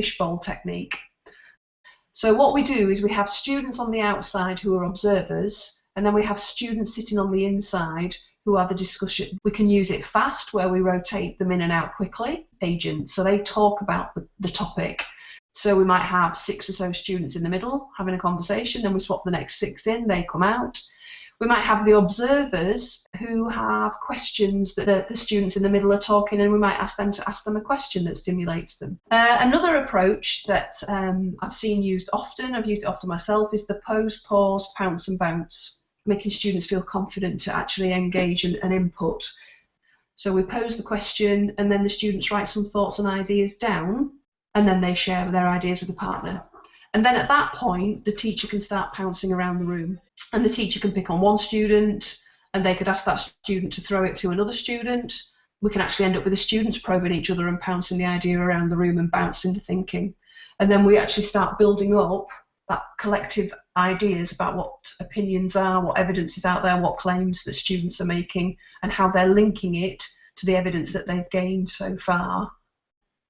fishbowl technique. So what we do is we have students on the outside who are observers, and then we have students sitting on the inside who are the discussion. We can use it fast, where we rotate them in and out quickly, agents, so they talk about the topic. So we might have 6 or so students in the middle having a conversation, then we swap the next 6 in, they come out. We might have the observers who have questions that the students in the middle are talking, and we might ask them to ask them a question that stimulates them. Another approach that I've seen used often, I've used it often myself, is the pose, pause, pounce and bounce, making students feel confident to actually engage and input. So we pose the question, and then the students write some thoughts and ideas down, and then they share their ideas with the partner. And then at that point, the teacher can start pouncing around the room. And the teacher can pick on one student, and they could ask that student to throw it to another student. We can actually end up with the students probing each other and pouncing the idea around the room and bouncing the thinking. And then we actually start building up that collective ideas about what opinions are, what evidence is out there, what claims that students are making, and how they're linking it to the evidence that they've gained so far.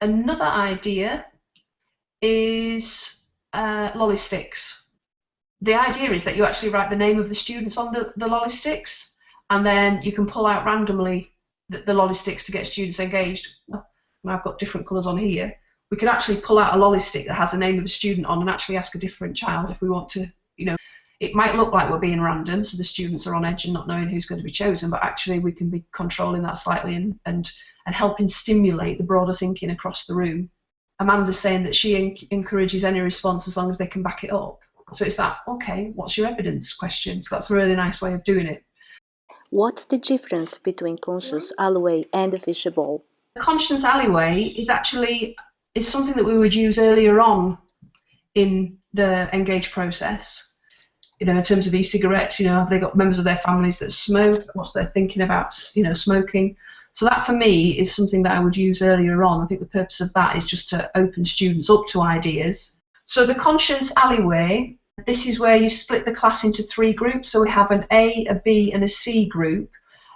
Another idea is Lollistics. The idea is that you actually write the name of the students on the Lollistics, and then you can pull out randomly the Lollistics to get students engaged. And I've got different colours on here. We could actually pull out a Lollistic that has the name of a student on and actually ask a different child if we want to, it might look like we're being random, so the students are on edge and not knowing who's going to be chosen, but actually we can be controlling that slightly and helping stimulate the broader thinking across the room. Amanda's saying that she encourages any response as long as they can back it up. So it's that, okay, what's your evidence question? So that's a really nice way of doing it. What's the difference between conscious alleyway and the fishbowl? The conscious alleyway is something that we would use earlier on in the engage process. In terms of e-cigarettes, have they got members of their families that smoke? What's their thinking about, smoking? So that for me is something that I would use earlier on. I think the purpose of that is just to open students up to ideas. So the conscious alleyway, this is where you split the class into 3 groups. So we have an A, a B and a C group.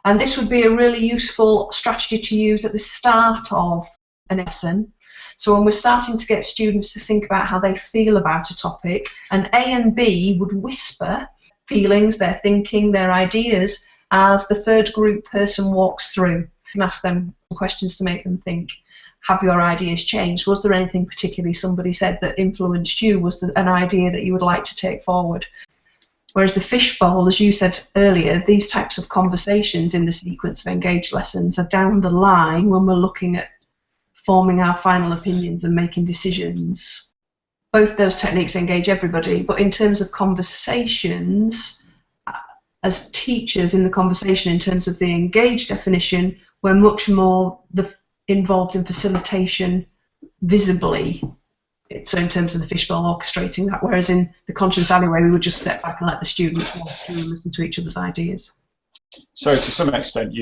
And this would be a really useful strategy to use at the start of an lesson. So when we're starting to get students to think about how they feel about a topic, and A and B would whisper feelings, their thinking, their ideas, as the third group person walks through. You can ask them questions to make them think. Have your ideas changed? Was there anything particularly somebody said that influenced you? Was there an idea that you would like to take forward? Whereas the fishbowl, as you said earlier, these types of conversations in the sequence of engaged lessons are down the line when we're looking at forming our final opinions and making decisions. Both those techniques engage everybody, but in terms of conversations, as teachers in the conversation, in terms of the engaged definition, we're much more involved in facilitation visibly. So in terms of the fishbowl, orchestrating that, whereas in the conscious alleyway, we would just step back and let the students walk through and listen to each other's ideas. So to some extent,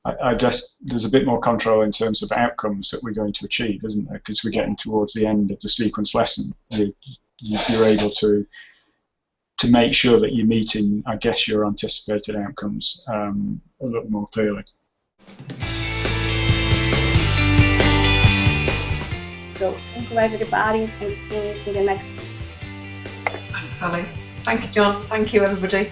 I guess there's a bit more control in terms of outcomes that we're going to achieve, isn't there? Because we're getting towards the end of the sequence lesson. You're able to make sure that you're meeting, I guess, your anticipated outcomes a little more clearly. So thank you everybody, and see you in the next. Thanks, Sally. Thank you, John. Thank you, everybody.